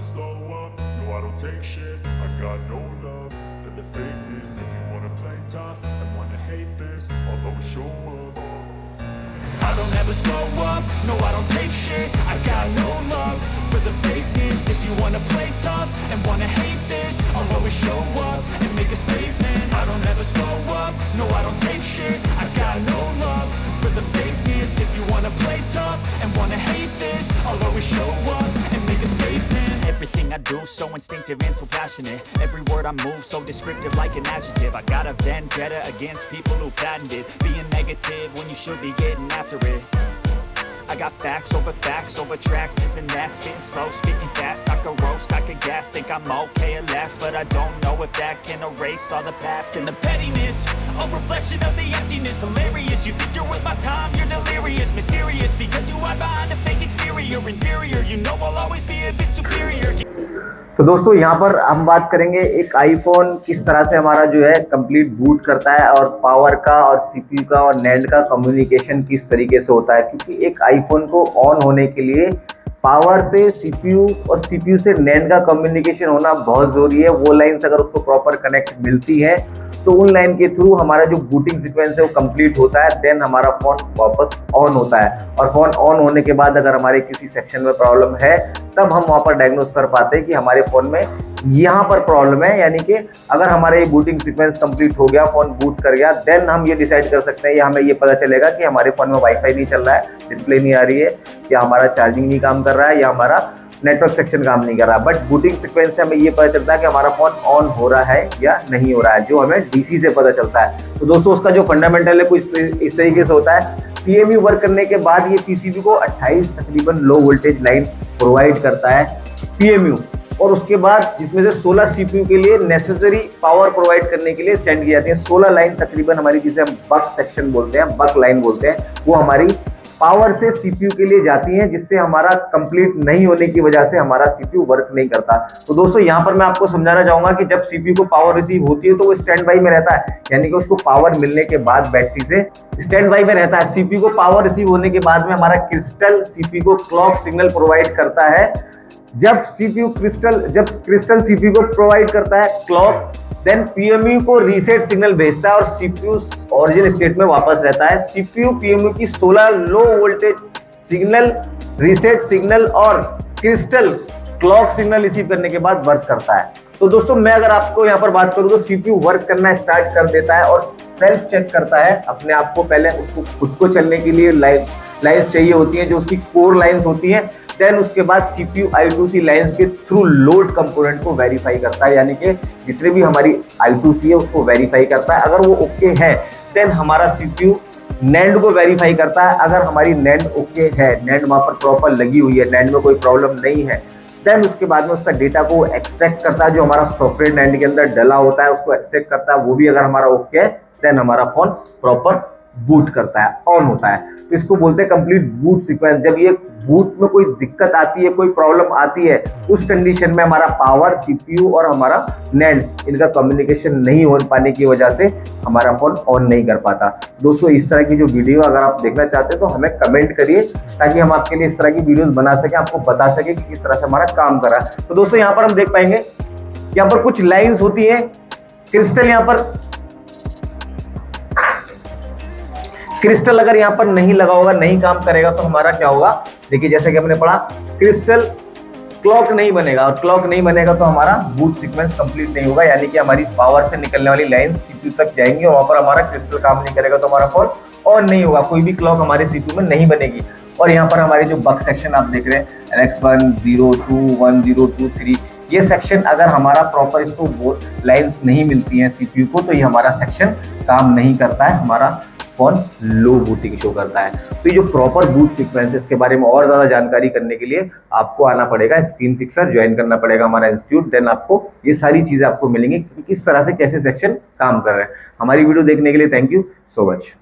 slow up, no I don't take shit. I got no love for the fakeness. If you wanna play tough and wanna hate this, I'll always show up. I don't ever slow up, no I don't take shit. I got no love for the fakeness. If you wanna play tough and wanna hate this, I'll always show up and make a statement. I don't ever slow up, no I don't take shit. I got no love for the fakeness. If you wanna play tough and wanna hate this, I'll always show up and make a statement. Everything I do so instinctive and so passionate. Every word I move so descriptive like an adjective. I got a vendetta against people who patented being negative when you should be getting after it. I got facts over tracks, this and that. Spitting slow, spitting fast. I could roast, I could gas. Think I'm okay at last, but I don't know if that can erase all the past. And the pettiness, a reflection of the emptiness. Hilarious, you think you're worth my time, you're delirious. Mysterious, because you hide behind a fake exterior. Inferior, you know I'll always be a bit superior. तो दोस्तों यहाँ पर हम बात करेंगे एक iPhone किस तरह से हमारा जो है कंप्लीट बूट करता है और पावर का और सीपीयू का और नैंड का कम्युनिकेशन किस तरीके से होता है, क्योंकि एक आईफोन को ऑन होने के लिए पावर से सीपीयू और सीपीयू से नैंड का कम्युनिकेशन होना बहुत ज़रूरी है। वो लाइन्स अगर उसको प्रॉपर कनेक्ट मिलती है तो उन लाइन के थ्रू हमारा जो बूटिंग सीक्वेंस है वो कंप्लीट होता है, देन हमारा फ़ोन वापस ऑन होता है। और फ़ोन ऑन होने के बाद अगर हमारे किसी सेक्शन में प्रॉब्लम है तब हम वहाँ पर डायग्नोस कर पाते हैं कि हमारे फ़ोन में यहाँ पर प्रॉब्लम है। यानी कि अगर हमारा ये बूटिंग सीक्वेंस कंप्लीट हो गया, फ़ोन बूट कर गया, देन हम ये डिसाइड कर सकते हैं या हमें ये पता चलेगा कि हमारे फ़ोन में वाईफाई नहीं चल रहा है, डिस्प्ले नहीं आ रही है, या हमारा चार्जिंग नहीं काम कर रहा है, या हमारा नेटवर्क सेक्शन काम नहीं कर रहा है। बट बूटिंग सीक्वेंस से हमें ये पता चलता है कि हमारा फ़ोन ऑन हो रहा है या नहीं हो रहा है, जो हमें डीसी से पता चलता है। तो दोस्तों उसका जो फंडामेंटल है कुछ इस तरीके से होता है। पीएमयू वर्क करने के बाद ये पीसीबी को 28 तकरीबन लो वोल्टेज लाइन प्रोवाइड करता है पीएमयू, और उसके बाद जिसमें से 16 सीपीयू के लिए नेसेसरी पावर प्रोवाइड करने के लिए सेंड की जाती है। 16 लाइन तकरीबन हमारी, जिसे हम बक सेक्शन बोलते हैं, बक लाइन बोलते हैं, वो हमारी पावर से सीपीयू के लिए जाती हैं, जिससे हमारा कंप्लीट नहीं होने की वजह से हमारा सीपीयू वर्क नहीं करता। तो दोस्तों यहाँ पर मैं आपको समझाना चाहूंगा कि जब सीपीयू को पावर रिसीव होती है तो वो स्टैंड बाई में रहता है, यानी कि उसको पावर मिलने के बाद बैटरी से स्टैंड बाई में रहता है। सीपीयू को पावर रिसीव होने के बाद में हमारा क्रिस्टल सीपीयू को क्लॉक सिग्नल प्रोवाइड करता है। जब क्रिस्टल सीपीयू को प्रोवाइड करता है क्लॉक, देन पीएमयू को रीसेट सिग्नल भेजता है और सीपीयू ओरिजिन स्टेट में वापस रहता है। सीपीयू पीएमयू की 16 low voltage signal, reset signal और क्रिस्टल क्लॉक सिग्नल रिसीव करने के बाद वर्क करता है। तो दोस्तों मैं अगर आपको यहाँ पर बात करूँ तो सीपीयू वर्क करना स्टार्ट कर देता है और सेल्फ चेक करता है अपने आप को। पहले उसको खुद को चलने के लिए लाइन्स चाहिए होती हैं जो उसकी कोर लाइन्स होती हैं, देन उसके बाद सीपीयू I2C लाइंस के थ्रू लोड कंपोनेंट को वेरीफाई करता है, यानी कि जितने भी हमारी I2C है उसको वेरीफाई करता है। अगर वो ओके है देन हमारा सीपीयू नैंड को वेरीफाई करता है। अगर हमारी नैंड ओके है, नैंड वहाँ पर प्रॉपर लगी हुई है, नैंड में कोई प्रॉब्लम नहीं है, देन उसके बाद में उसका डेटा को एक्सट्रैक्ट करता है, जो हमारा सॉफ्टवेयर नैंड के अंदर डला होता है उसको एक्सट्रैक्ट करता है। वो भी अगर हमारा ओके है देन हमारा फोन प्रॉपर बूट करता है, ऑन होता है। तो इसको बोलते हैं कंप्लीट बूट सीक्वेंस। जब ये बूट में कोई दिक्कत आती है, कोई प्रॉब्लम आती है, उस कंडीशन में हमारा पावर, सीपीयू और हमारा नैंड, इनका कम्युनिकेशन नहीं हो पाने की वजह से हमारा फोन ऑन नहीं कर पाता। दोस्तों इस तरह की जो वीडियो अगर आप देखना चाहते हैं तो हमें कमेंट करिए, ताकि हम आपके लिए इस तरह की वीडियोस बना सकें, आपको बता सके कि किस तरह से हमारा काम कर रहा है। तो दोस्तों यहाँ पर हम देख पाएंगे, यहाँ पर कुछ लाइन्स होती है, क्रिस्टल यहाँ पर क्रिस्टल अगर यहाँ पर नहीं लगा होगा, नहीं काम करेगा तो हमारा क्या होगा, देखिए जैसे कि हमने पढ़ा, क्रिस्टल क्लॉक नहीं बनेगा, और क्लॉक नहीं बनेगा तो हमारा बूट सीक्वेंस कंप्लीट नहीं होगा, यानी कि हमारी पावर से निकलने वाली लाइन सीपीयू तक जाएंगी और वहां पर हमारा क्रिस्टल काम नहीं करेगा तो हमारा फोन ऑन नहीं होगा, कोई भी क्लॉक हमारे सीपीयू में नहीं बनेगी। और यहाँ पर हमारे जो बक सेक्शन आप देख रहे हैं, LX1 02 1023, ये सेक्शन अगर हमारा प्रॉपर इसको वो लाइन्स नहीं मिलती हैं सीपीयू को, तो ये हमारा सेक्शन काम नहीं करता है, हमारा फोन लो बूटिंग शो करता है। तो ये जो प्रॉपर बूट सीक्वेंस है इसके बारे में और ज़्यादा जानकारी करने के लिए आपको आना पड़ेगा स्क्रीन फिक्सर, ज्वाइन करना पड़ेगा हमारा इंस्टीट्यूट, देन आपको ये सारी चीज़ें आपको मिलेंगी कि किस तरह से कैसे सेक्शन काम कर रहे हैं। हमारी वीडियो देखने के लिए थैंक यू सो मच।